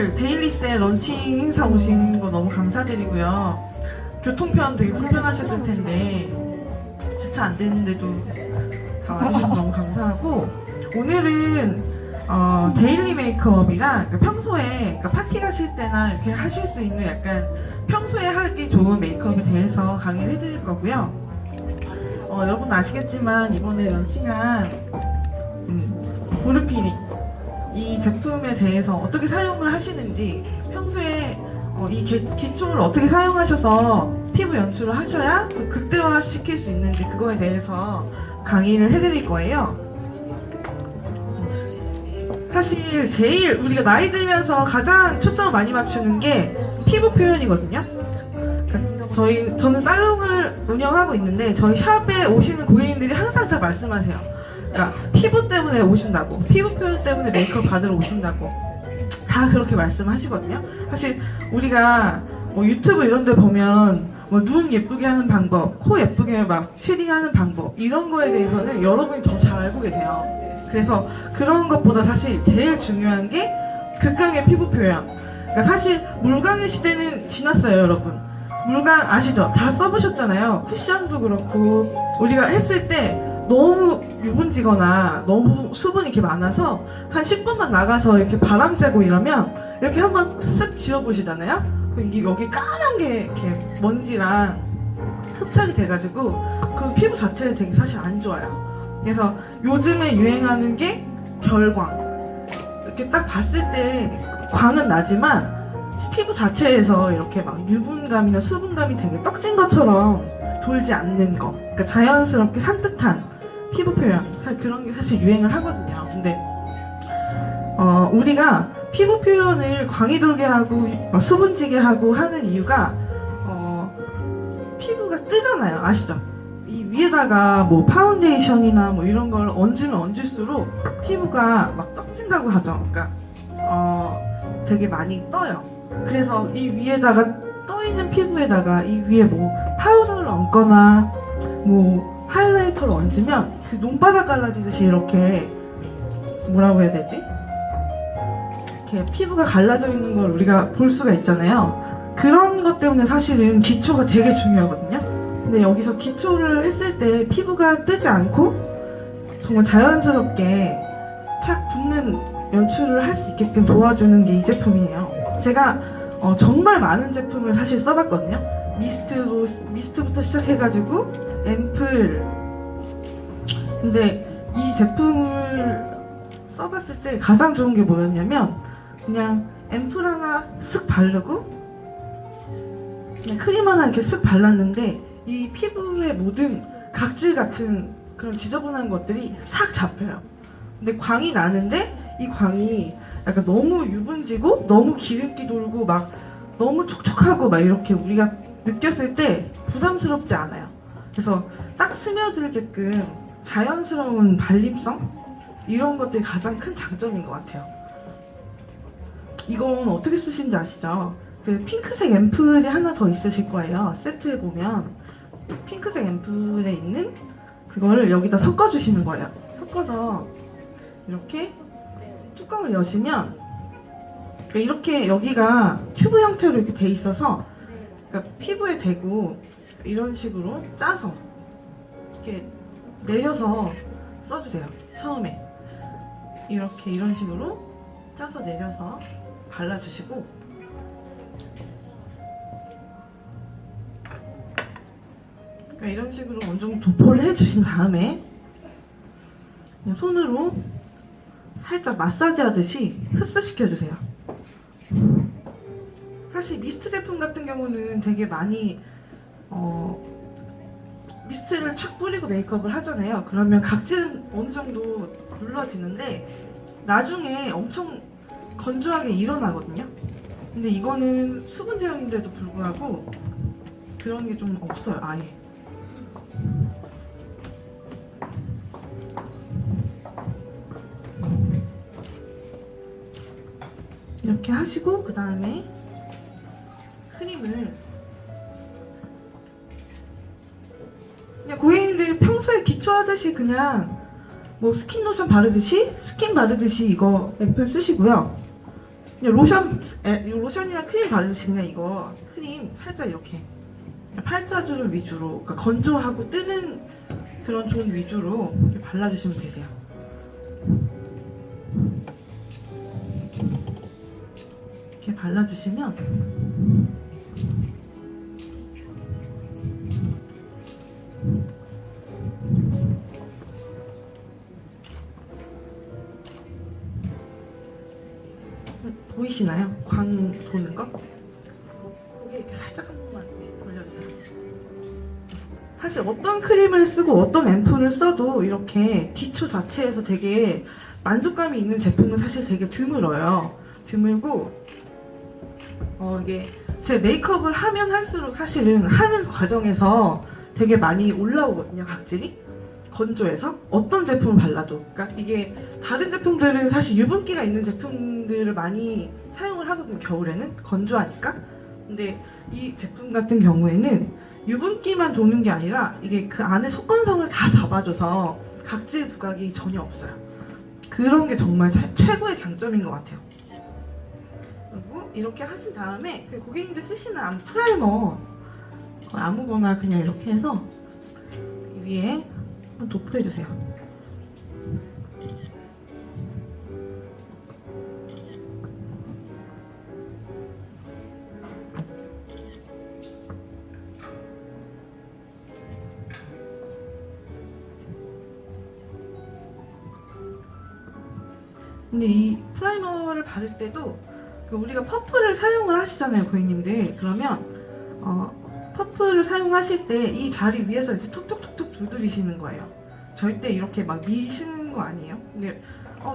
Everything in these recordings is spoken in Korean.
사실 데일리셀 런칭 행사 오신 거 너무 감사드리고요. 교통편 되게 불편하셨을 텐데 주차 안 되는데도 다 와주셔서 너무 감사하고, 오늘은 데일리 메이크업이랑 평소에 파티 가실 때나 이렇게 하실 수 있는 약간 평소에 하기 좋은 메이크업에 대해서 강의를 해드릴 거고요. 여러분 아시겠지만 이번에 런칭한 보르피리 이 제품에 대해서 어떻게 사용을 하시는지, 평소에 이 기초를 어떻게 사용하셔서 피부 연출을 하셔야 또 극대화 시킬 수 있는지 그거에 대해서 강의를 해드릴 거예요. 사실 제일 우리가 나이 들면서 가장 초점을 많이 맞추는 게 피부 표현이거든요. 저는 살롱을 운영하고 있는데 저희 샵에 오시는 고객님들이 항상 다 말씀하세요. 그러니까 피부 때문에 오신다고, 피부 표현 때문에 메이크업 받으러 오신다고 다 그렇게 말씀하시거든요. 사실 우리가 유튜브 이런 데 보면 눈 예쁘게 하는 방법, 코 예쁘게 막 쉐딩하는 방법, 이런 거에 대해서는 여러분이 더 잘 알고 계세요. 그래서 그런 것보다 사실 제일 중요한 게 극강의 피부 표현. 그러니까 사실 물광의 시대는 지났어요, 여러분. 물광 아시죠? 다 써보셨잖아요. 쿠션도 그렇고 우리가 했을 때 너무 유분지거나 너무 수분이 이렇게 많아서 한 10분만 나가서 이렇게 바람 쐬고 이러면 이렇게 한번 쓱 지워보시잖아요? 이게 여기 까만 게 이렇게 먼지랑 흡착이 돼가지고 그 피부 자체는 되게 사실 안 좋아요. 그래서 요즘에 유행하는 게 결광. 이렇게 딱 봤을 때 광은 나지만 피부 자체에서 이렇게 막 유분감이나 수분감이 되게 떡진 것처럼 돌지 않는 거. 그러니까 자연스럽게 산뜻한 피부 표현, 그런 게 사실 유행을 하거든요. 근데 우리가 피부 표현을 광이 돌게 하고 수분지게 하고 하는 이유가 피부가 뜨잖아요. 아시죠? 이 위에다가 뭐 파운데이션이나 뭐 이런 걸 얹으면 얹을수록 피부가 막 떡진다고 하죠. 그러니까 되게 많이 떠요. 그래서 이 위에다가 떠 있는 피부에다가 이 위에 뭐 파우더를 얹거나 뭐 하이라이터를 얹으면 그 눈바닥 갈라지듯이 이렇게 뭐라고 해야 되지? 이렇게 피부가 갈라져 있는 걸 우리가 볼 수가 있잖아요. 그런 것 때문에 사실은 기초가 되게 중요하거든요. 근데 여기서 기초를 했을 때 피부가 뜨지 않고 정말 자연스럽게 착 붙는 연출을 할 수 있게끔 도와주는 게 이 제품이에요. 제가 정말 많은 제품을 사실 써봤거든요. 미스트부터 시작해가지고 앰플. 근데 이 제품을 써봤을 때 가장 좋은 게 뭐였냐면 그냥 앰플 하나 쓱 바르고 그냥 크림 하나 이렇게 쓱 발랐는데 이 피부의 모든 각질 같은 그런 지저분한 것들이 싹 잡혀요. 근데 광이 나는데 이 광이 약간 너무 유분지고 너무 기름기 돌고 막 너무 촉촉하고 막 이렇게 우리가 느꼈을 때 부담스럽지 않아요. 그래서 딱 스며들게끔 자연스러운 발림성? 이런 것들이 가장 큰 장점인 것 같아요. 이건 어떻게 쓰시는지 아시죠? 그 핑크색 앰플이 하나 더 있으실 거예요. 세트에 보면 핑크색 앰플에 있는 그거를 여기다 섞어주시는 거예요. 섞어서 이렇게 뚜껑을 여시면 이렇게 여기가 튜브 형태로 이렇게 돼 있어서 그러니까 피부에 대고 이런 식으로 짜서 이렇게 내려서 써주세요. 처음에 이렇게 이런 식으로 짜서 내려서 발라주시고, 그러니까 이런 식으로 어느 정도 도포를 해주신 다음에 그냥 손으로 살짝 마사지 하듯이 흡수시켜주세요. 사실 미스트 제품 같은 경우는 되게 많이 미스트를 착 뿌리고 메이크업을 하잖아요. 그러면 각질은 어느 정도 눌러지는데 나중에 엄청 건조하게 일어나거든요. 근데 이거는 수분 제형인데도 불구하고 그런 게 좀 없어요, 아예. 이렇게 하시고 그 다음에 크림을 그냥 고객님들이 평소에 기초하듯이 그냥 뭐 스킨 로션 바르듯이 스킨 바르듯이 이거 앰플 쓰시고요. 그냥 로션이랑 크림 바르듯이 그냥 이거 크림 살짝 이렇게 팔자주름 위주로, 그러니까 건조하고 뜨는 그런 존 위주로 이렇게 발라주시면 되세요. 이렇게 발라주시면 보이시나요? 광 도는 거? 고개 이렇게 살짝 한 번만 올려주세요. 사실 어떤 크림을 쓰고 어떤 앰플을 써도 이렇게 기초 자체에서 되게 만족감이 있는 제품은 사실 되게 드물어요. 드물고 이게 제 메이크업을 하면 할수록 사실은 하는 과정에서 되게 많이 올라오거든요. 각질이 건조해서 어떤 제품을 발라도, 그러니까 이게 다른 제품들은 사실 유분기가 있는 제품들을 많이 사용을 하거든요. 겨울에는 건조하니까. 근데 이 제품 같은 경우에는 유분기만 도는 게 아니라 이게 그 안에 속건성을 다 잡아줘서 각질 부각이 전혀 없어요. 그런 게 정말 최고의 장점인 것 같아요. 그리고 이렇게 하신 다음에 고객님들 쓰시는 프라이머 아무거나 그냥 이렇게 해서 위에 한번 도포해주세요. 근데 이 프라이머를 바를 때도 우리가 퍼프를 사용을 하시잖아요, 고객님들. 그러면 퍼프를 사용하실 때 이 자리 위에서 이렇게 톡톡톡톡 두드리시는 거예요. 절대 이렇게 막 미시는 거 아니에요. 근데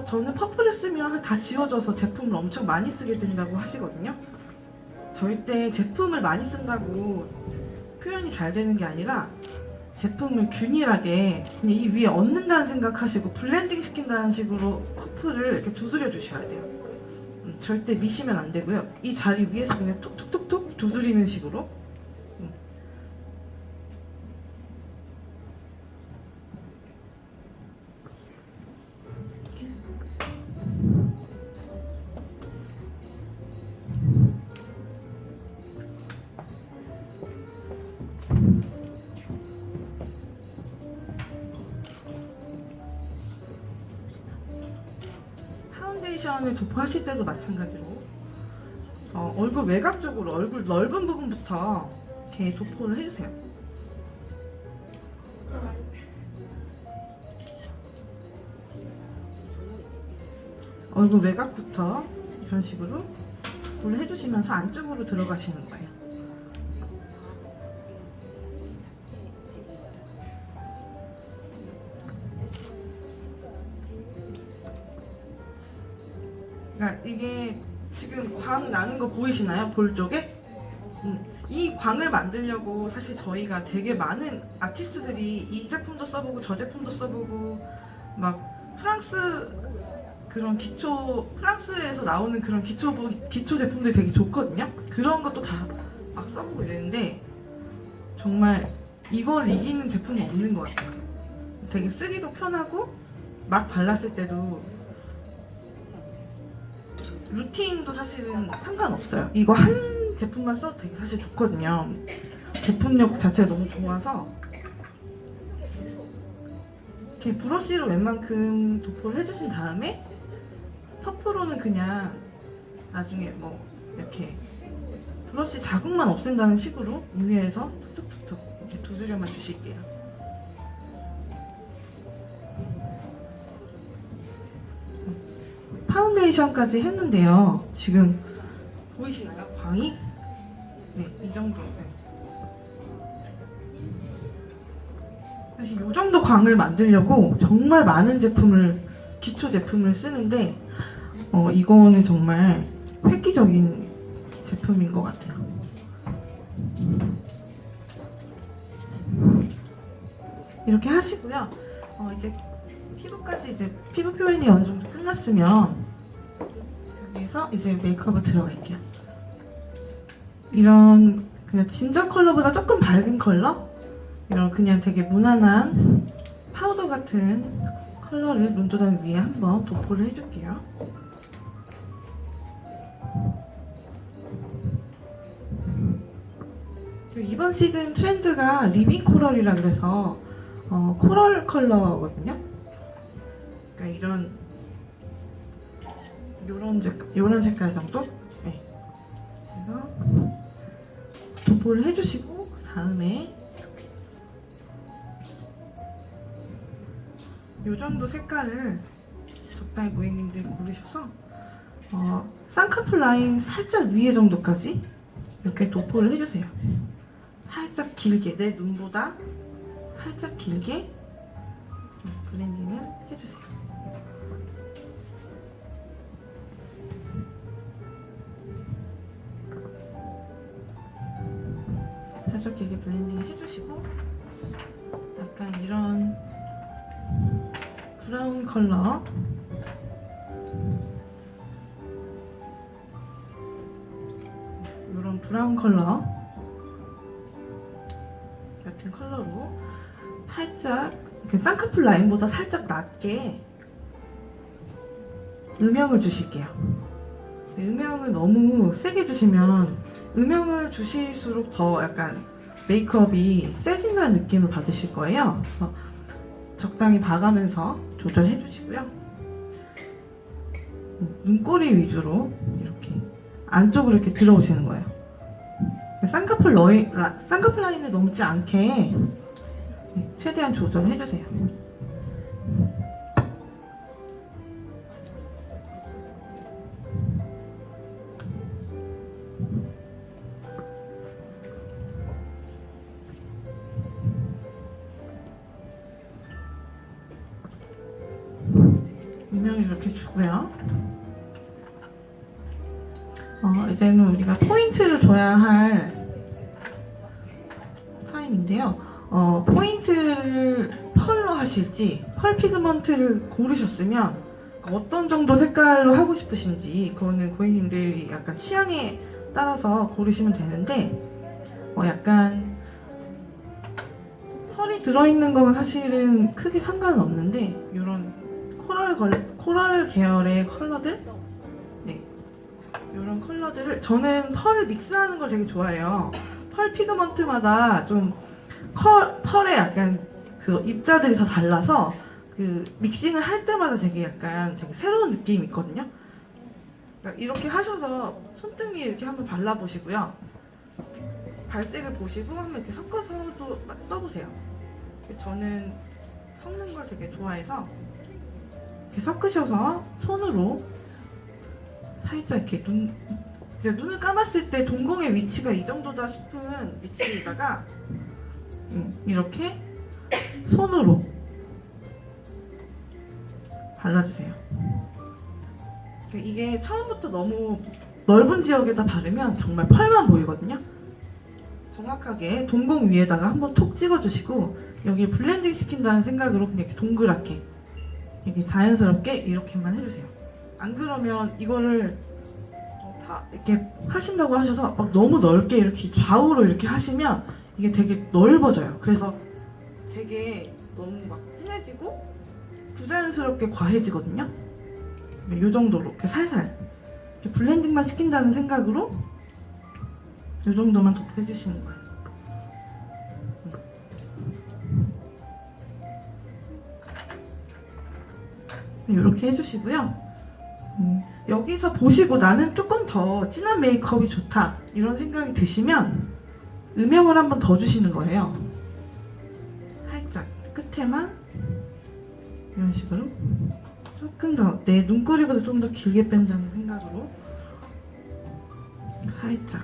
저는 퍼프를 쓰면 다 지워져서 제품을 엄청 많이 쓰게 된다고 하시거든요. 절대 제품을 많이 쓴다고 표현이 잘 되는 게 아니라 제품을 균일하게 그냥 이 위에 얹는다는 생각하시고 블렌딩 시킨다는 식으로 퍼프를 이렇게 두드려 주셔야 돼요. 절대 미시면 안 되고요. 이 자리 위에서 그냥 톡톡톡톡 두드리는 식으로. 파운데이션을 도포하실 때도 마찬가지로 얼굴 외곽 쪽으로, 얼굴 넓은 부분부터 이렇게 도포를 해주세요. 얼굴 외곽부터 이런 식으로 도포를 해주시면서 안쪽으로 들어가시는 거예요. 그러니까 이게 지금 광 나는 거 보이시나요? 볼 쪽에? 이 광을 만들려고 사실 저희가 되게 많은 아티스트들이 이 제품도 써보고 저 제품도 써보고 막 프랑스 그런 프랑스에서 나오는 그런 기초 제품들이 되게 좋거든요. 그런 것도 다 막 써보고 이랬는데 정말 이걸 이기는 제품은 없는 것 같아요. 되게 쓰기도 편하고 막 발랐을 때도 루틴도 사실은 상관없어요. 이거 한 제품만 써도 되게 사실 좋거든요. 제품력 자체가 너무 좋아서 이렇게 브러쉬로 웬만큼 도포를 해주신 다음에 퍼프로는 그냥 나중에 뭐 이렇게 브러쉬 자국만 없앤다는 식으로 위에서 툭툭툭툭 이렇게 두드려만 주실게요. 파운데이션까지 했는데요. 지금 보이시나요? 광이? 네, 이 정도. 네. 사실 이 정도 광을 만들려고 정말 많은 기초 제품을 쓰는데 이거는 정말 획기적인 제품인 것 같아요. 이렇게 하시고요. 이제 피부 표현이 어느 정도 끝났으면 여기서 이제 메이크업을 들어갈게요. 이런 그냥 진저 컬러보다 조금 밝은 컬러? 이런 그냥 되게 무난한 파우더 같은 컬러를 눈도장 위에 한번 도포를 해줄게요. 이번 시즌 트렌드가 리빙 코럴이라 그래서 코럴 컬러거든요. 그러니까 요런 색깔 정도? 네. 그래서 도포를 해주시고 다음에 요 정도 색깔을 적당히 고객님들이 고르셔서 쌍꺼풀 라인 살짝 위에 정도까지 이렇게 도포를 해주세요. 살짝 길게, 내 눈보다 살짝 길게 블렌딩을 해주세요. 살짝 길게 블렌딩을 해주시고 약간 이런 브라운 컬러 이런 브라운 컬러 같은 컬러로 살짝 쌍꺼풀 라인보다 살짝 낮게 음영을 주실게요. 음영을 너무 세게 주시면 음영을 주실수록 더 약간 메이크업이 세진다는 느낌을 받으실 거예요. 그래서 적당히 봐가면서 조절해 주시고요. 눈꼬리 위주로 이렇게 안쪽으로 이렇게 들어오시는 거예요. 쌍꺼풀 라인을 넘지 않게 최대한 조절을 해주세요. 음영을 이렇게 주고요. 이제는 우리가 포인트를 줘야 할 타임인데요. 포인트를 펄로 하실지 펄 피그먼트를 고르셨으면 어떤 정도 색깔로 하고 싶으신지 그거는 고객님들이 약간 취향에 따라서 고르시면 되는데 약간 펄이 들어있는 거면 사실은 크게 상관은 없는데 이런 코랄 계열의 컬러들 이런 컬러들을 저는 펄을 믹스하는 걸 되게 좋아해요. 펄 피그먼트마다 좀 펄의 약간 그 입자들이 다 달라서 그 믹싱을 할 때마다 되게 새로운 느낌이 있거든요. 그러니까 이렇게 하셔서 손등에 이렇게 한번 발라보시고요. 발색을 보시고 한번 이렇게 섞어서도 써보세요. 저는 섞는 걸 되게 좋아해서 이렇게 섞으셔서 손으로 살짝 이렇게 눈을 감았을 때 동공의 위치가 이 정도다 싶은 위치에다가 이렇게 손으로 발라주세요. 이게 처음부터 너무 넓은 지역에다 바르면 정말 펄만 보이거든요. 정확하게 동공 위에다가 한번 톡 찍어주시고 여기 블렌딩 시킨다는 생각으로 그냥 이렇게 동그랗게 이렇게 자연스럽게 이렇게만 해주세요. 안 그러면 이거를 다 이렇게 하신다고 하셔서 막 너무 넓게 이렇게 좌우로 이렇게 하시면 이게 되게 넓어져요. 그래서 되게 너무 막 진해지고 부자연스럽게 과해지거든요. 이 정도로 이렇게 살살 이렇게 블렌딩만 시킨다는 생각으로 이 정도만 도포해주시는 거예요. 이렇게 해주시고요. 여기서 보시고 나는 조금 더 진한 메이크업이 좋다 이런 생각이 드시면 음영을 한번 더 주시는 거예요. 살짝 끝에만 이런 식으로 조금 더 내 눈꼬리보다 좀 더 길게 뺀다는 생각으로 살짝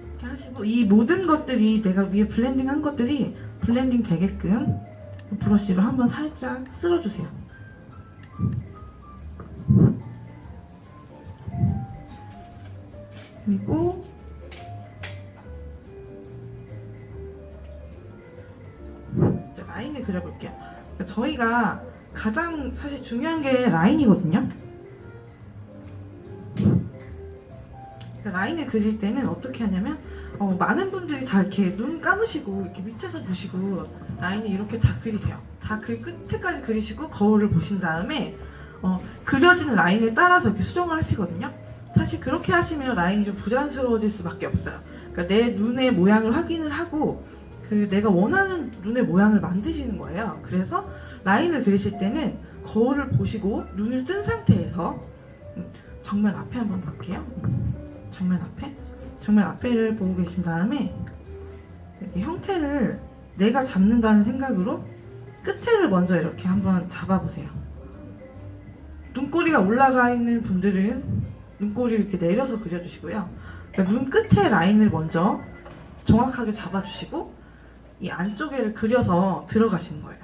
이렇게 하시고 이 모든 것들이 내가 위에 블렌딩한 것들이 블렌딩 되게끔 브러쉬로 한번 살짝 쓸어주세요. 그리고 라인을 그려볼게요. 그러니까 저희가 가장 사실 중요한 게 라인이거든요. 그러니까 라인을 그릴 때는 어떻게 하냐면 많은 분들이 다 이렇게 눈 감으시고 이렇게 밑에서 보시고 라인을 이렇게 다 그리세요. 다 그 끝에까지 그리시고 거울을 보신 다음에 그려지는 라인에 따라서 이렇게 수정을 하시거든요. 사실 그렇게 하시면 라인이 좀 부자연스러워질 수밖에 없어요. 그러니까 내 눈의 모양을 확인을 하고 그 내가 원하는 눈의 모양을 만드시는 거예요. 그래서 라인을 그리실 때는 거울을 보시고 눈을 뜬 상태에서 정면 앞에 한번 볼게요. 정면 앞에를 보고 계신 다음에 이렇게 형태를 내가 잡는다는 생각으로 끝에를 먼저 이렇게 한번 잡아보세요. 눈꼬리가 올라가 있는 분들은 눈꼬리를 이렇게 내려서 그려주시고요. 그러니까 눈 끝에 라인을 먼저 정확하게 잡아주시고 이 안쪽에를 그려서 들어가시는 거예요.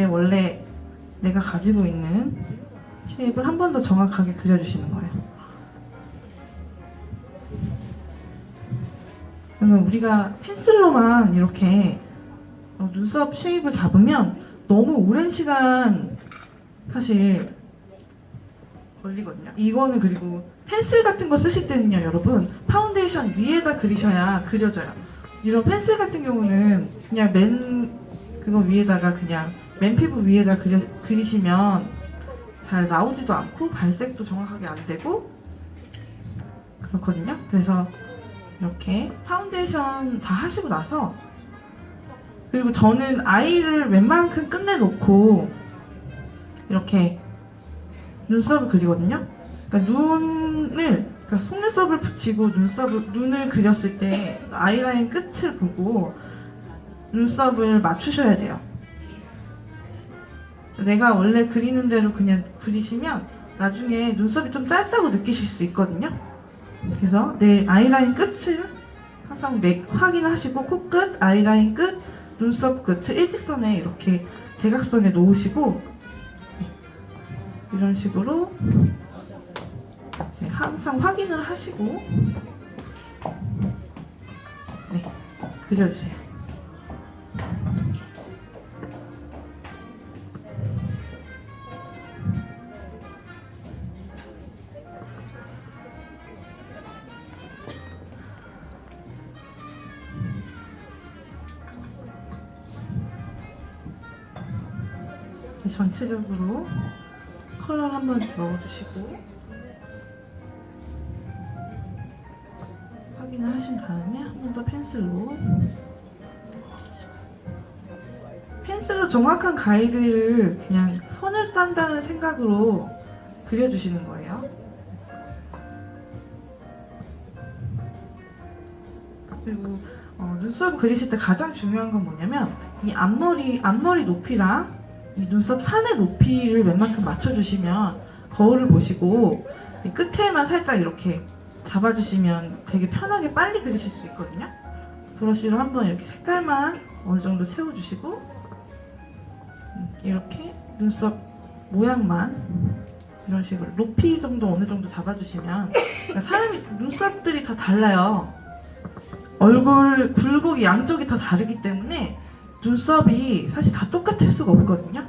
원래 내가 가지고 있는 쉐입을 한 번 더 정확하게 그려주시는 거예요. 그러면 우리가 펜슬로만 이렇게 눈썹 쉐입을 잡으면 너무 오랜 시간 사실 걸리거든요. 이거는 그리고 펜슬 같은 거 쓰실 때는요, 여러분 파운데이션 위에다 그리셔야 그려져요. 이런 펜슬 같은 경우는 그냥 그거 위에다가 그냥 맨 피부 위에다 그리시면 잘 나오지도 않고 발색도 정확하게 안 되고 그렇거든요. 그래서 이렇게 파운데이션 다 하시고 나서, 그리고 저는 아이를 웬만큼 끝내놓고 이렇게 눈썹을 그리거든요. 그러니까 그러니까 속눈썹을 붙이고 눈을 그렸을 때 아이라인 끝을 보고 눈썹을 맞추셔야 돼요. 내가 원래 그리는 대로 그냥 그리시면 나중에 눈썹이 좀 짧다고 느끼실 수 있거든요. 그래서 내 아이라인 끝을 항상 확인하시고, 코끝, 아이라인 끝, 눈썹 끝을 일직선에 이렇게 대각선에 놓으시고, 이런 식으로 항상 확인을 하시고 그려주세요. 전체적으로 컬러를 한번 넣어주시고 확인을 하신 다음에 한 번 더 펜슬로 정확한 가이드를 그냥 선을 딴다는 생각으로 그려주시는 거예요. 그리고 눈썹 그리실 때 가장 중요한 건 뭐냐면 이 앞머리 높이랑 이 눈썹 산의 높이를 웬만큼 맞춰주시면, 거울을 보시고 이 끝에만 살짝 이렇게 잡아주시면 되게 편하게 빨리 그리실 수 있거든요. 브러쉬로 한번 이렇게 색깔만 어느 정도 채워주시고 이렇게 눈썹 모양만 이런 식으로 높이 정도 어느 정도 잡아주시면, 그러니까 사람이 눈썹들이 다 달라요. 얼굴 굴곡이 양쪽이 다 다르기 때문에 눈썹이 사실 다 똑같을 수가 없거든요.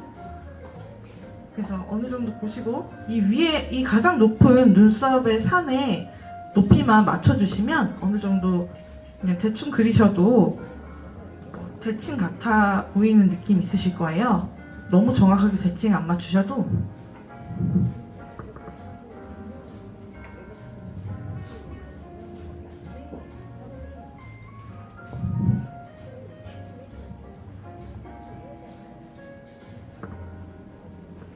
그래서 어느 정도 보시고 이 위에 이 가장 높은 눈썹의 산의 높이만 맞춰주시면 어느 정도 그냥 대충 그리셔도 대칭 같아 보이는 느낌 있으실 거예요. 너무 정확하게 대칭 안 맞추셔도.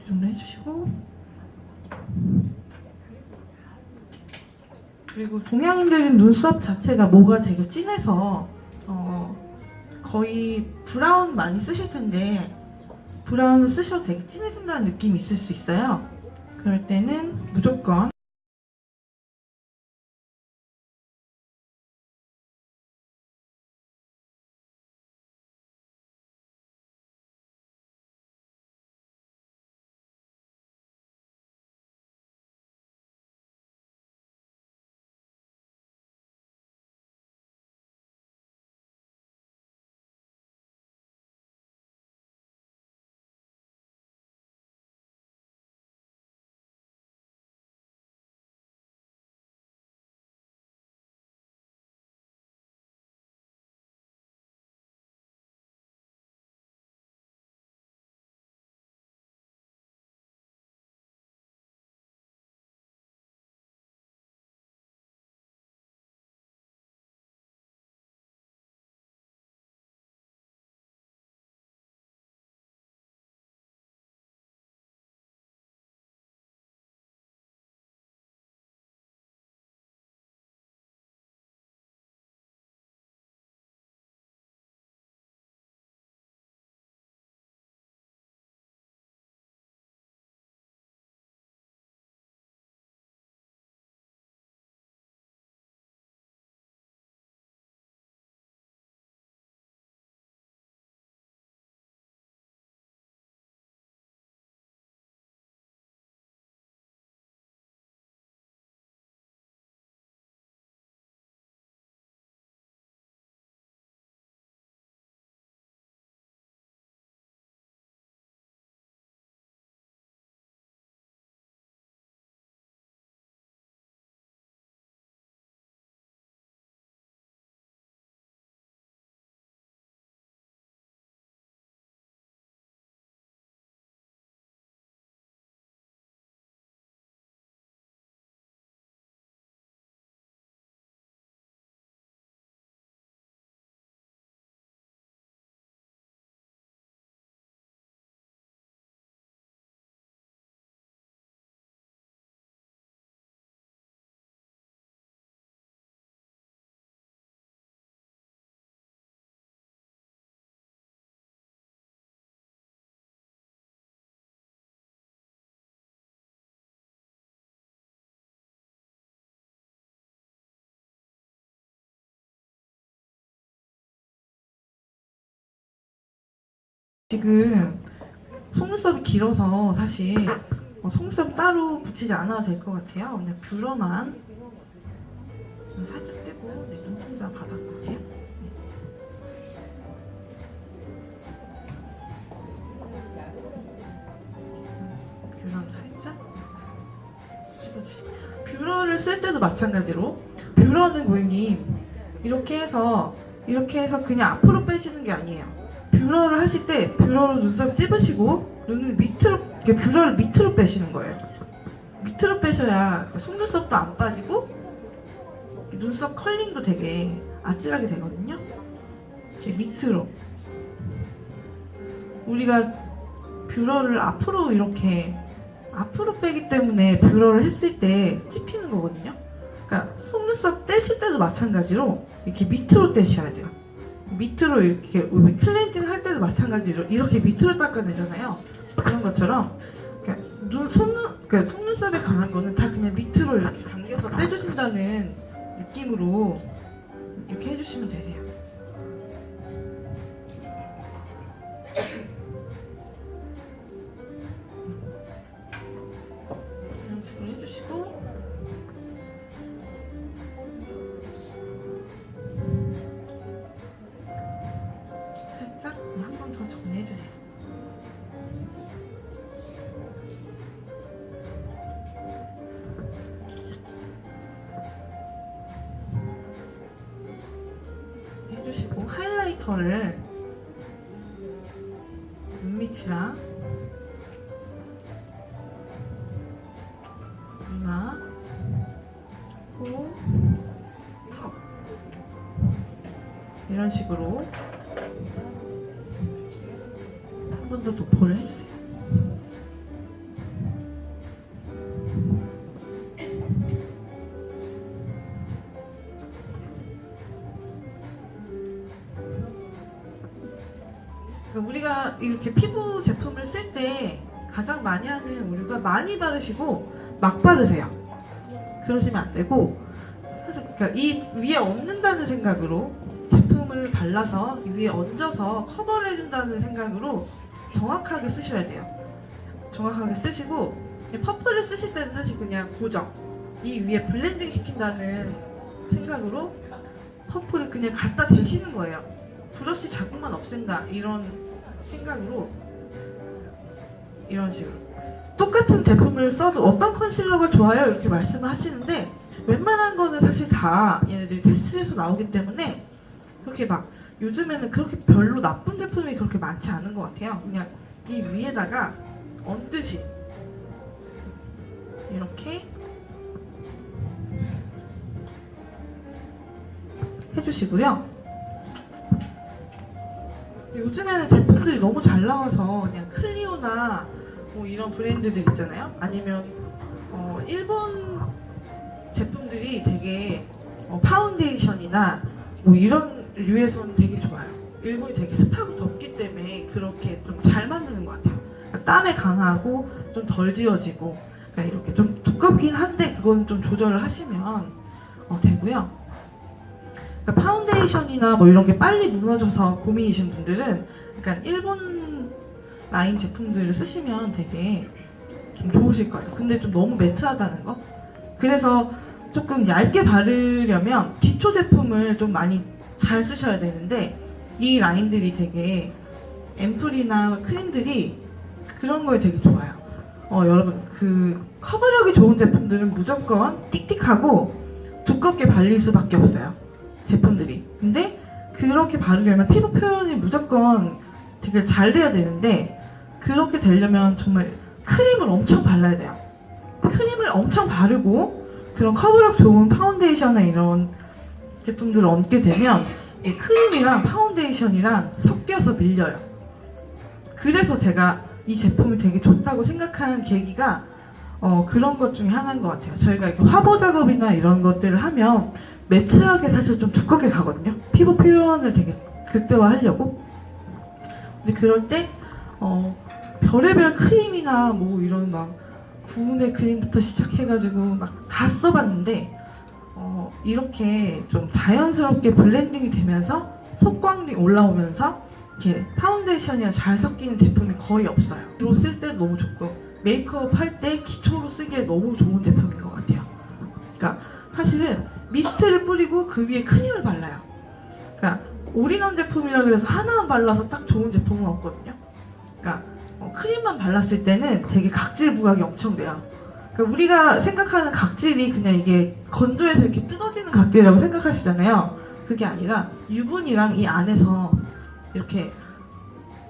이 정도 해주시고, 그리고 동양인들은 눈썹 자체가 모가 되게 진해서 거의 브라운 많이 쓰실 텐데 브라운을 쓰셔도 되게 진해진다는 느낌이 있을 수 있어요. 그럴 때는 무조건 지금 속눈썹이 길어서 사실 속눈썹 따로 붙이지 않아도 될 것 같아요. 그냥 뷰러만 살짝 떼고 눈동자 받아볼게요. 뷰러 살짝 찍어주시고, 뷰러를 쓸 때도 마찬가지로 뷰러는 고객님 이렇게 해서 그냥 앞으로 빼시는 게 아니에요. 뷰러를 하실 때 뷰러로 눈썹 찝으시고 눈을 밑으로, 이렇게 뷰러를 밑으로 빼시는 거예요. 밑으로 빼셔야 속눈썹도 안 빠지고 눈썹 컬링도 되게 아찔하게 되거든요. 이렇게 밑으로. 우리가 뷰러를 앞으로 이렇게 앞으로 빼기 때문에 뷰러를 했을 때 찝히는 거거든요. 그러니까 속눈썹 떼실 때도 마찬가지로 이렇게 밑으로 떼셔야 돼요. 밑으로 이렇게 우리 클렌징 할 때도 마찬가지로 이렇게 밑으로 닦아내잖아요. 그런 것처럼 그러니까 속눈썹에 관한 거는 다 그냥 밑으로 이렇게 당겨서 빼주신다는 느낌으로 이렇게 해주시면 되세요. 이런 식으로 해주시고, 살짝 한 번 더 정리해주세요. 해주시고, 하이라이터를 눈밑이랑 이마, 코, 턱 이런 식으로 한 번 더 도포를 해주세요. 우리가 이렇게 피부 제품을 쓸 때 가장 많이 하는 오류가 많이 바르시고 막 바르세요. 그러시면 안 되고, 그러니까 이 위에 얹는다는 생각으로 제품을 발라서 이 위에 얹어서 커버를 해준다는 생각으로 정확하게 쓰셔야 돼요. 정확하게 쓰시고, 퍼프를 쓰실 때는 사실 그냥 고정, 이 위에 블렌딩 시킨다는 생각으로 퍼프를 그냥 갖다 대시는 거예요. 브러쉬 자국만 없앤다 이런 생각으로 이런 식으로 똑같은 제품을 써도 어떤 컨실러가 좋아요 이렇게 말씀을 하시는데, 웬만한 거는 사실 다 얘네들이 테스트에서 나오기 때문에 그렇게 막 요즘에는 그렇게 별로 나쁜 제품이 그렇게 많지 않은 것 같아요. 그냥 이 위에다가 얹듯이 이렇게 해주시고요. 요즘에는 제품들이 너무 잘 나와서 그냥 클리오나 뭐 이런 브랜드들 있잖아요. 아니면 일본 제품들이 되게 파운데이션이나 뭐 이런 류에서는 되게 좋아요. 일본이 되게 습하고 덥기 때문에 그렇게 좀 잘 만드는 것 같아요. 그러니까 땀에 강하고 좀 덜 지워지고, 그러니까 이렇게 좀 두껍긴 한데 그건 좀 조절을 하시면 되고요. 그러니까 파운데이션이나 뭐 이런 게 빨리 무너져서 고민이신 분들은 그러니까 일본 라인 제품들을 쓰시면 되게 좀 좋으실 거예요. 근데 좀 너무 매트하다는 거. 그래서 조금 얇게 바르려면 기초 제품을 좀 많이 잘 쓰셔야 되는데, 이 라인들이 되게 앰플이나 크림들이 그런 거에 되게 좋아요. 여러분 그 커버력이 좋은 제품들은 무조건 띡띡하고 두껍게 발릴 수밖에 없어요, 제품들이. 근데 그렇게 바르려면 피부 표현이 무조건 되게 잘 돼야 되는데, 그렇게 되려면 정말 크림을 엄청 발라야 돼요. 크림을 엄청 바르고 그런 커버력 좋은 파운데이션이나 이런 제품들을 얹게 되면 이 크림이랑 파운데이션이랑 섞여서 밀려요. 그래서 제가 이 제품이 되게 좋다고 생각한 계기가 그런 것 중에 하나인 것 같아요. 저희가 이렇게 화보 작업이나 이런 것들을 하면 매트하게 사실 좀 두껍게 가거든요. 피부 표현을 되게 극대화하려고. 근데 그럴 때 별의별 크림이나 뭐 이런 막 구운의 크림부터 시작해가지고 막 다 써봤는데 이렇게 좀 자연스럽게 블렌딩이 되면서 속광이 올라오면서 이렇게 파운데이션이랑 잘 섞이는 제품이 거의 없어요. 로 쓸 때 너무 좋고 메이크업 할 때 기초로 쓰기에 너무 좋은 제품인 것 같아요. 그러니까 사실은 미스트를 뿌리고 그 위에 크림을 발라요. 그러니까 올인원 제품이라 그래서 하나만 발라서 딱 좋은 제품은 없거든요. 그러니까 크림만 발랐을 때는 되게 각질 부각이 엄청 돼요. 그러니까 우리가 생각하는 각질이 그냥 이게 건조해서 이렇게 뜯어지는 각질이라고 생각하시잖아요. 그게 아니라 유분이랑 이 안에서 이렇게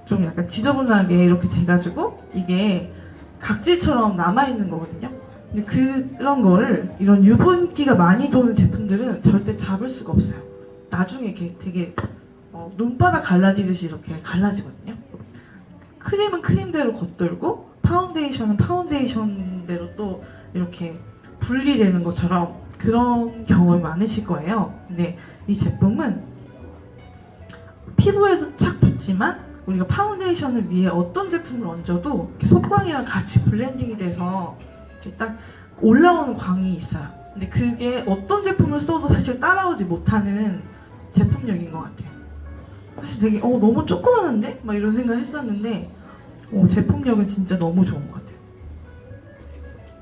좀 약간 지저분하게 이렇게 돼가지고 이게 각질처럼 남아있는 거거든요. 근데 그런 거를 이런 유분기가 많이 도는 제품들은 절대 잡을 수가 없어요. 나중에 이렇게 되게 눈바닥 갈라지듯이 이렇게 갈라지거든요. 크림은 크림대로 겉돌고 파운데이션은 파운데이션대로 또 이렇게 분리되는 것처럼 그런 경험이 많으실 거예요. 근데 이 제품은 피부에도 착 붙지만 우리가 파운데이션을 위에 어떤 제품을 얹어도 이렇게 속광이랑 같이 블렌딩이 돼서 이렇게 딱 올라오는 광이 있어요. 근데 그게 어떤 제품을 써도 사실 따라오지 못하는 제품력인 것 같아요. 사실 되게 너무 조그마한데? 막 이런 생각 했었는데 제품력은 진짜 너무 좋은 것 같아요.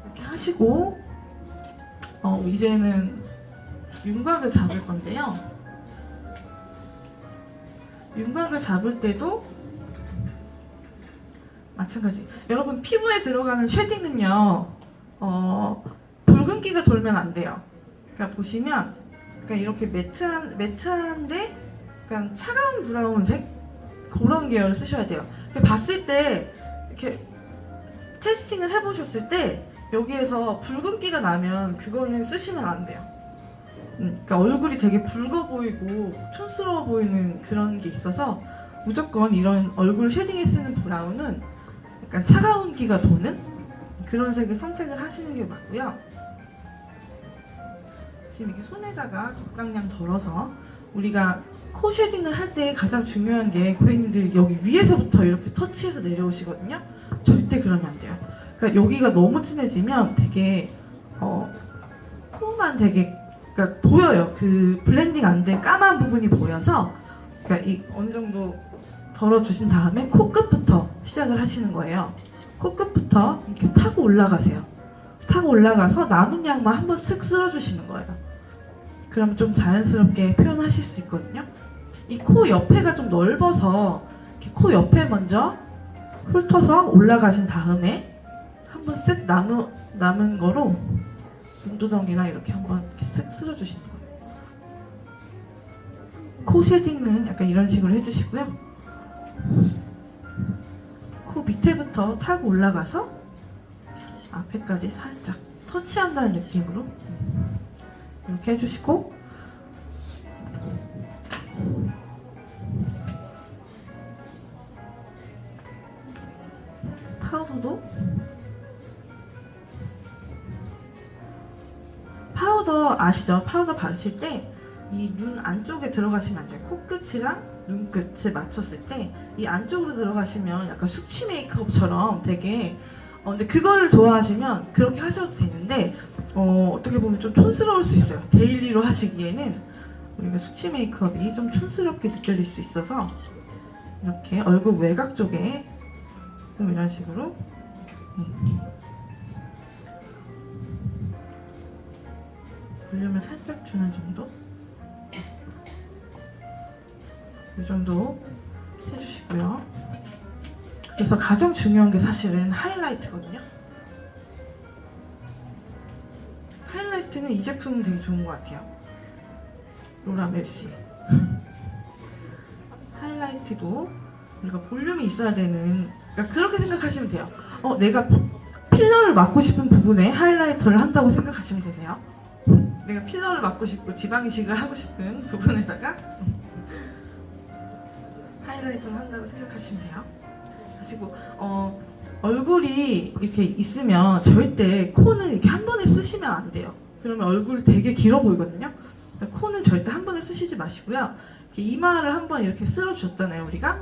이렇게 하시고 이제는 윤곽을 잡을 건데요. 윤곽을 잡을 때도 마찬가지. 여러분 피부에 들어가는 쉐딩은요 붉은기가 돌면 안 돼요. 그러니까 보시면 이렇게 매트한데 약간 차가운 브라운색 그런 계열을 쓰셔야 돼요. 봤을 때 이렇게 테스팅을 해보셨을 때 여기에서 붉은기가 나면 그거는 쓰시면 안 돼요. 그러니까 얼굴이 되게 붉어 보이고 촌스러워 보이는 그런 게 있어서 무조건 이런 얼굴 쉐딩에 쓰는 브라운은 약간 차가운 기가 도는 그런 색을 선택을 하시는 게 맞고요. 지금 이렇게 손에다가 적당량 덜어서 우리가 코 쉐딩을 할 때 가장 중요한 게 고객님들이 여기 위에서부터 이렇게 터치해서 내려오시거든요. 절대 그러면 안 돼요. 그러니까 여기가 너무 진해지면 되게 코만 되게 그러니까 보여요. 그 블렌딩 안 된 까만 부분이 보여서 그러니까 어느 정도 덜어주신 다음에 코끝부터 시작을 하시는 거예요. 코끝부터 이렇게 타고 올라가세요. 타고 올라가서 남은 양만 한번 쓱 쓸어주시는 거예요. 그러면 좀 자연스럽게 표현하실 수 있거든요. 이 코 옆에가 좀 넓어서 이렇게 코 옆에 먼저 훑어서 올라가신 다음에 한번 쓱 남은 거로 눈두덩이랑 이렇게 한번 이렇게 쓱 쓸어주시는 거예요. 코 쉐딩은 약간 이런 식으로 해주시고요. 코 밑에부터 타고 올라가서 앞에까지 살짝 터치한다는 느낌으로 이렇게 해주시고 파우더 아시죠? 파우더 바르실 때 이 눈 안쪽에 들어가시면 안 돼요. 코끝이랑 눈끝을 맞췄을 때 이 안쪽으로 들어가시면 약간 숙취 메이크업처럼 되게 근데 그거를 좋아하시면 그렇게 하셔도 되는데 어떻게 보면 좀 촌스러울 수 있어요. 데일리로 하시기에는 우리가 숙취 메이크업이 좀 촌스럽게 느껴질 수 있어서 이렇게 얼굴 외곽 쪽에 좀 이런 식으로 볼륨을 살짝 주는 정도? 이 정도 해주시고요. 그래서 가장 중요한 게 사실은 하이라이트거든요. 하이라이트는 이 제품은 되게 좋은 것 같아요. 로라 메르시. 하이라이트도 우리가 볼륨이 있어야 되는, 그러니까 그렇게 생각하시면 돼요. 내가 필러를 맞고 싶은 부분에 하이라이터를 한다고 생각하시면 되세요. 내가 필러를 맞고 싶고 지방 이식을 하고 싶은 부분에다가 하이라이터를 한다고 생각하시면 돼요. 그리고 얼굴이 이렇게 있으면 절대 코는 이렇게 한 번에 쓰시면 안 돼요. 그러면 얼굴 되게 길어 보이거든요. 코는 절대 한 번에 쓰시지 마시고요. 이렇게 이마를 한번 이렇게 쓸어주셨잖아요, 우리가.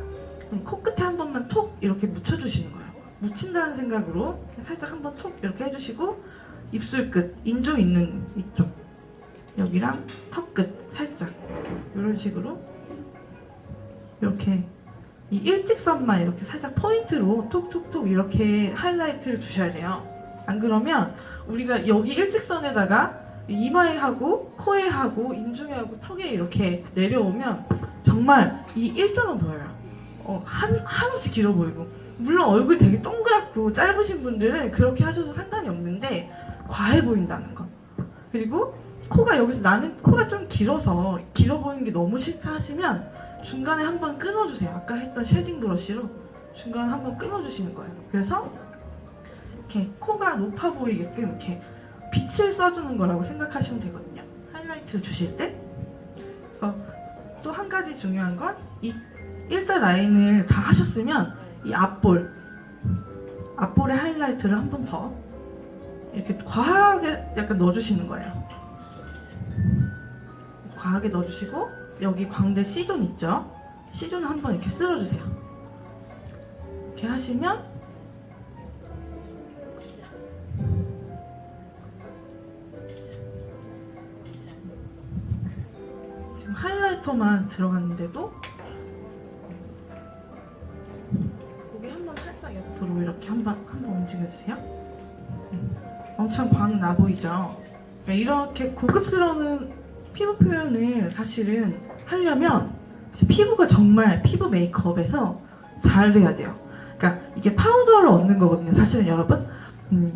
그럼 코끝에 한 번만 톡 이렇게 묻혀주시는 거예요. 묻힌다는 생각으로 살짝 한번 톡 이렇게 해주시고 입술 끝, 인중 있는 이쪽 여기랑 턱 끝 살짝 이런 식으로 이렇게 이 일직선만 이렇게 살짝 포인트로 톡톡톡 이렇게 하이라이트를 주셔야 돼요. 안 그러면 우리가 여기 일직선에다가 이마에 하고 코에 하고 인중에 하고 턱에 이렇게 내려오면 정말 이 일자만 보여요. 한없이 길어 보이고, 물론 얼굴 되게 동그랗고 짧으신 분들은 그렇게 하셔도 상관이 없는데 과해 보인다는 거. 그리고 코가 여기서 나는 코가 좀 길어서 길어 보이는 게 너무 싫다 하시면 중간에 한번 끊어주세요. 아까 했던 쉐딩 브러쉬로 중간에 한번 끊어주시는 거예요. 그래서 이렇게 코가 높아 보이게끔 이렇게 빛을 쏴주는 거라고 생각하시면 되거든요. 하이라이트를 주실 때. 또 한 가지 중요한 건 이 일자 라인을 다 하셨으면 이 앞볼에 하이라이트를 한 번 더 이렇게 과하게 약간 넣어주시는 거예요. 과하게 넣어주시고 여기 광대 C존 있죠? C존을 한번 이렇게 쓸어주세요. 이렇게 하시면 지금 하이라이터만 들어갔는데도 고개 한번 살짝 옆으로 이렇게 한번 움직여주세요. 엄청 광 나 보이죠? 그러니까 이렇게 고급스러운 피부 표현을 사실은 하려면 피부가 정말 피부 메이크업에서 잘 돼야 돼요. 그러니까 이게 파우더를 얻는 거거든요. 사실은 여러분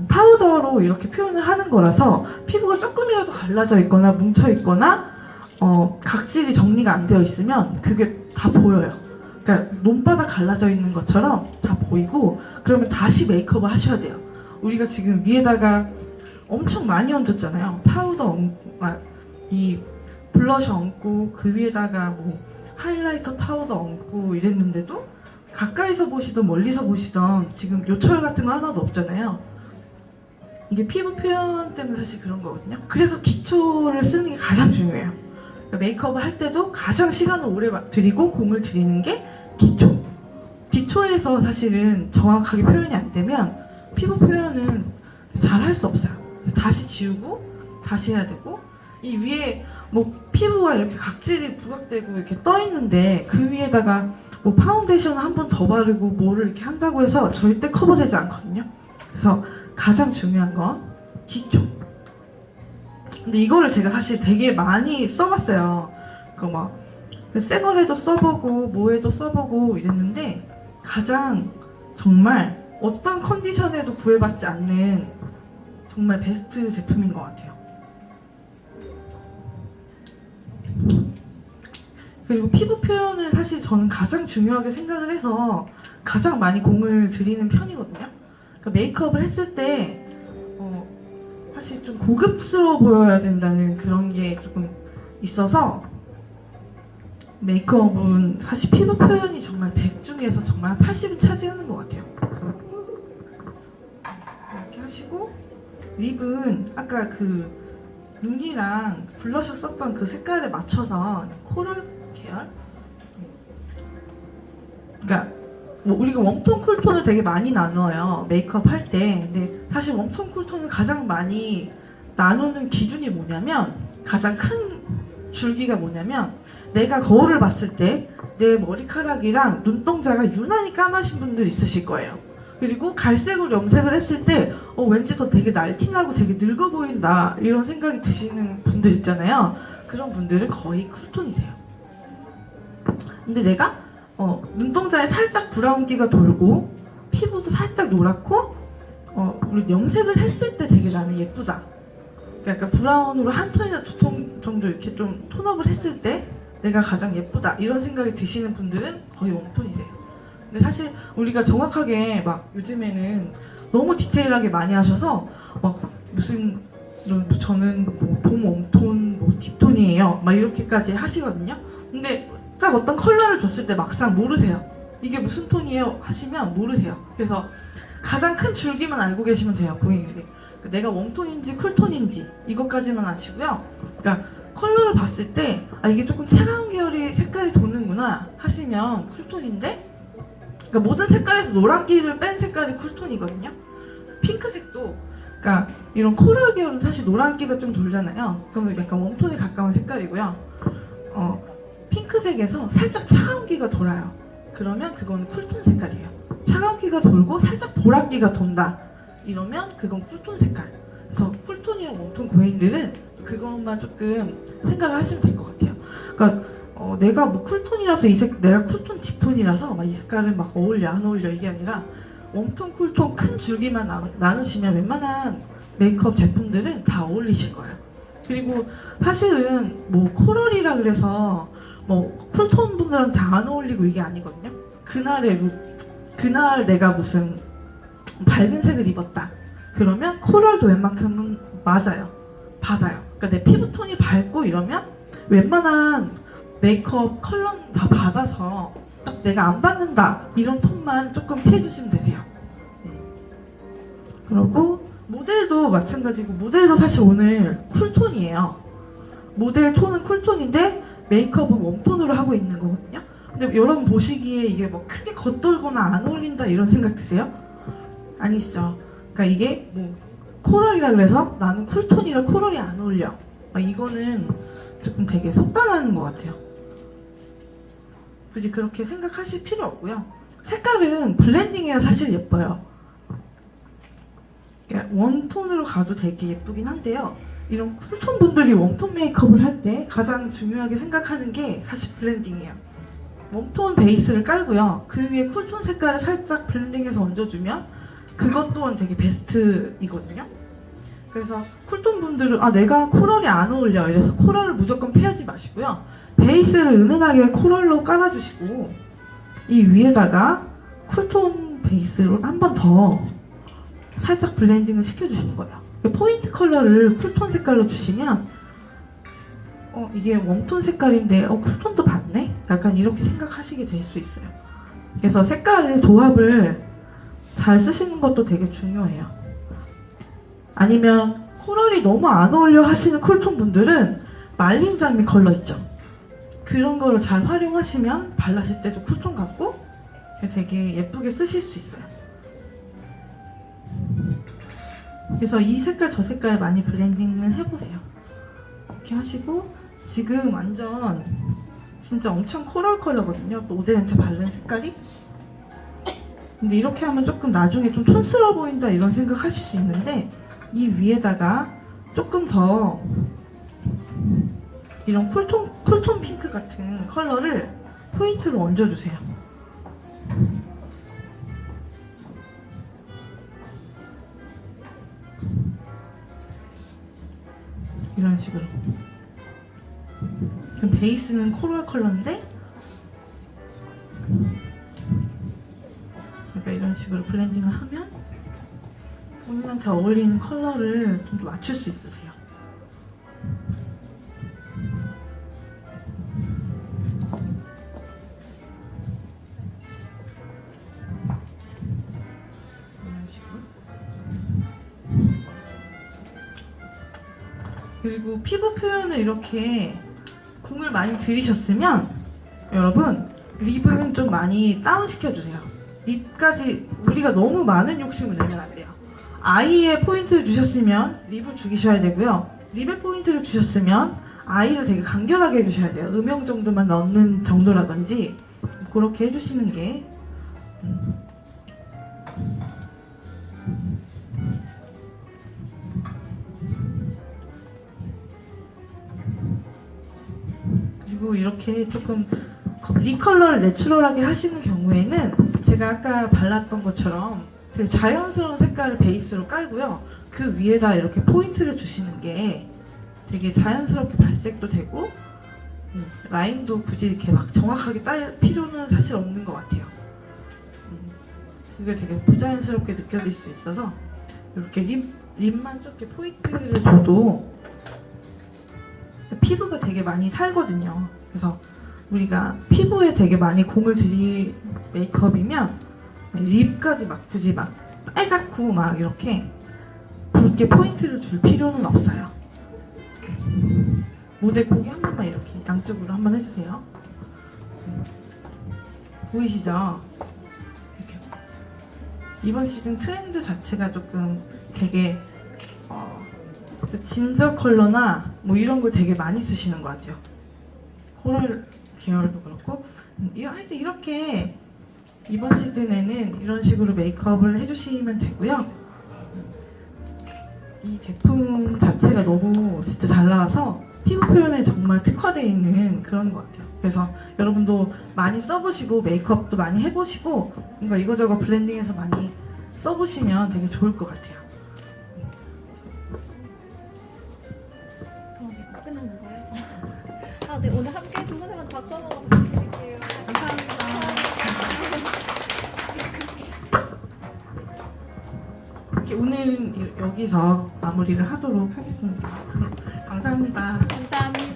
파우더로 이렇게 표현을 하는 거라서 피부가 조금이라도 갈라져 있거나 뭉쳐 있거나 각질이 정리가 안 되어 있으면 그게 다 보여요. 그러니까 논바닥 갈라져 있는 것처럼 다 보이고, 그러면 다시 메이크업을 하셔야 돼요. 우리가 지금 위에다가 엄청 많이 얹었잖아요. 파우더 이 블러셔 얹고 그 위에다가 뭐 하이라이터 파우더 얹고 이랬는데도 가까이서 보시던 멀리서 보시던 지금 요철 같은 거 하나도 없잖아요. 이게 피부 표현 때문에 사실 그런 거거든요. 그래서 기초를 쓰는 게 가장 중요해요. 그러니까 메이크업을 할 때도 가장 시간을 오래 들이고 공을 들이는 게 기초. 기초에서 사실은 정확하게 표현이 안 되면 피부 표현은 잘 할 수 없어요. 다시 지우고 다시 해야 되고, 이 위에 뭐 피부가 이렇게 각질이 부각되고 이렇게 떠 있는데 그 위에다가 뭐 파운데이션을 한 번 더 바르고 뭐를 이렇게 한다고 해서 절대 커버되지 않거든요. 그래서 가장 중요한 건 기초. 근데 이거를 제가 사실 되게 많이 써봤어요. 쌩얼에도 써보고 뭐에도 써보고 이랬는데 가장 정말 어떤 컨디션에도 구애받지 않는 정말 베스트 제품인 것 같아요. 그리고 피부 표현을 사실 저는 가장 중요하게 생각을 해서 가장 많이 공을 들이는 편이거든요. 그러니까 메이크업을 했을 때 사실 좀 고급스러워 보여야 된다는 그런 게 조금 있어서, 메이크업은 사실 피부 표현이 정말 100 중에서 정말 80은 차지하는 것 같아요. 이렇게 하시고, 립은 아까 그 눈이랑 블러셔 썼던 그 색깔에 맞춰서 코랄 계열? 그러니까 뭐 우리가 웜톤, 쿨톤을 되게 많이 나눠요, 메이크업 할 때. 근데 사실 웜톤, 쿨톤을 가장 많이 나누는 기준이 뭐냐면, 가장 큰 줄기가 뭐냐면, 내가 거울을 봤을 때 내 머리카락이랑 눈동자가 유난히 까마신 분들 있으실 거예요. 그리고 갈색으로 염색을 했을 때 왠지 더 되게 날티나고 되게 늙어 보인다 이런 생각이 드시는 분들 있잖아요. 그런 분들은 거의 쿨톤이세요. 근데 내가 눈동자에 살짝 브라운기가 돌고 피부도 살짝 노랗고 우리 염색을 했을 때 되게 나는 예쁘다. 약간 브라운으로 한 톤이나 두 톤 정도 이렇게 좀 톤업을 했을 때 내가 가장 예쁘다 이런 생각이 드시는 분들은 거의 웜톤이세요. 근데 사실 우리가 정확하게 막 요즘에는 너무 디테일하게 많이 하셔서 무슨 저는 뭐 봄 웜톤 뭐 딥톤이에요 막 이렇게까지 하시거든요. 근데 딱 어떤 컬러를 줬을 때 막상 모르세요. 이게 무슨 톤이에요 하시면 모르세요. 그래서 가장 큰 줄기만 알고 계시면 돼요, 고객님들이. 내가 웜톤인지 쿨톤인지 이것까지만 아시고요. 그러니까 컬러를 봤을 때 이게 조금 차가운 계열이 색깔이 도는구나 하시면 쿨톤인데, 그러니까 모든 색깔에서 노란기를 뺀 색깔이 쿨톤이거든요. 핑크색도, 그러니까 이런 코랄 계열은 사실 노란기가 좀 돌잖아요. 그러면 약간 웜톤에 가까운 색깔이고요. 핑크색에서 살짝 차가운 기가 돌아요. 그러면 그건 쿨톤 색깔이에요. 차가운기가 돌고 살짝 보랏기가 돈다. 이러면 그건 쿨톤 색깔. 그래서 쿨톤이랑 웜톤 고객님들은 그것만 조금 생각을 하시면 될 것 같아요. 그러니까 내가 뭐 쿨톤이라서 내가 쿨톤 딥톤이라서 막 이 색깔은 막 어울려 안 어울려 이게 아니라 웜톤, 쿨톤 큰 줄기만 나누시면 웬만한 메이크업 제품들은 다 어울리실 거예요. 그리고 사실은 뭐 코럴이라 그래서 뭐 쿨톤 분들한테 안 어울리고 이게 아니거든요. 그날 내가 무슨 밝은 색을 입었다. 그러면 코럴도 웬만큼은 맞아요. 받아요. 그러니까 내 피부톤이 밝고 이러면 웬만한 메이크업 컬러는 다 받아서 딱 내가 안 받는다. 이런 톤만 조금 피해주시면 되세요. 그리고 모델도 마찬가지고 모델도 사실 오늘 쿨톤이에요. 모델 톤은 쿨톤인데 메이크업은 웜톤으로 하고 있는 거거든요. 근데 여러분 보시기에 이게 뭐 크게 겉돌거나 안 어울린다 이런 생각 드세요? 아니시죠? 그러니까 이게 뭐 코럴이라 그래서 나는 쿨톤이라 코럴이 안 어울려. 이거는 조금 되게 속단하는 것 같아요. 굳이 그렇게 생각하실 필요 없고요. 색깔은 블렌딩해야 사실 예뻐요. 웜톤으로 가도 되게 예쁘긴 한데요. 이런 쿨톤 분들이 웜톤 메이크업을 할 때 가장 중요하게 생각하는 게 사실 블렌딩이에요. 웜톤 베이스를 깔고요. 그 위에 쿨톤 색깔을 살짝 블렌딩해서 얹어주면 그것 또한 되게 베스트이거든요. 그래서 쿨톤 분들은 내가 코럴이 안 어울려 이래서 코럴을 무조건 피하지 마시고요. 베이스를 은은하게 코럴로 깔아주시고 이 위에다가 쿨톤 베이스로 한 번 더 살짝 블렌딩을 시켜주시는 거예요. 포인트 컬러를 쿨톤 색깔로 주시면 이게 웜톤 색깔인데 쿨톤도 받네? 약간 이렇게 생각하시게 될 수 있어요. 그래서 색깔을 조합을 잘 쓰시는 것도 되게 중요해요. 아니면 코럴이 너무 안 어울려 하시는 쿨톤 분들은 말린 장미 컬러 있죠? 그런 거를 잘 활용하시면 발랐을 때도 쿨톤 같고 되게 예쁘게 쓰실 수 있어요. 그래서 이 색깔 저 색깔 많이 블렌딩을 해보세요. 이렇게 하시고 지금 완전 진짜 엄청 코럴 컬러거든요. 모델한테 바른 색깔이. 근데 이렇게 하면 조금 나중에 좀 촌스러워 보인다 이런 생각 하실 수 있는데 이 위에다가 조금 더 이런 쿨톤 핑크 같은 컬러를 포인트로 얹어주세요. 이런 식으로. 그럼 베이스는 코랄 컬러인데 그러니까 이런 식으로 블렌딩을 하면 본인한테 어울리는 컬러를 좀 더 맞출 수 있으세요. 이런 식으로. 그리고 피부 표현을 이렇게 공을 많이 들이셨으면 여러분 립은 좀 많이 다운시켜주세요. 립까지 우리가 너무 많은 욕심을 내면 안 돼요. 아이에 포인트를 주셨으면 립을 죽이셔야 되고요. 립에 포인트를 주셨으면 아이를 되게 간결하게 해주셔야 돼요. 음영 정도만 넣는 정도라든지 그렇게 해주시는 게 그리고 이렇게 조금 립 컬러를 내추럴하게 하시는 경우에는 제가 아까 발랐던 것처럼 되게 자연스러운 색깔을 베이스로 깔고요. 그 위에다 이렇게 포인트를 주시는 게 되게 자연스럽게 발색도 되고 라인도 굳이 이렇게 막 정확하게 딸 필요는 사실 없는 것 같아요. 그게 되게 부자연스럽게 느껴질 수 있어서 이렇게 립만 좀 이렇게 포인트를 줘도 피부가 되게 많이 살거든요. 그래서 우리가 피부에 되게 많이 공을 들인 메이크업이면 립까지 막 굳이 막 빨갛고 막 이렇게 붉게 포인트를 줄 필요는 없어요. 모델 고개 한 번만 이렇게 양쪽으로 한번 해주세요. 보이시죠? 이렇게. 이번 시즌 트렌드 자체가 조금 되게 진저 컬러나 뭐 이런 거 되게 많이 쓰시는 것 같아요. 코랄 계열도 그렇고 하여튼 이렇게 이번 시즌에는 이런 식으로 메이크업을 해주시면 되고요. 이 제품 자체가 너무 진짜 잘 나와서 피부 표현에 정말 특화되어 있는 그런 것 같아요. 그래서 여러분도 많이 써보시고 메이크업도 많이 해보시고 뭔가 이거저거 블렌딩해서 많이 써보시면 되게 좋을 것 같아요. 끝나는 거예요? 아, 네, 오늘 함께 두 분한테 박수 한번 부탁드릴게요. 감사합니다. 이렇게 오늘은 여기서 마무리를 하도록 하겠습니다. 감사합니다. 감사합니다.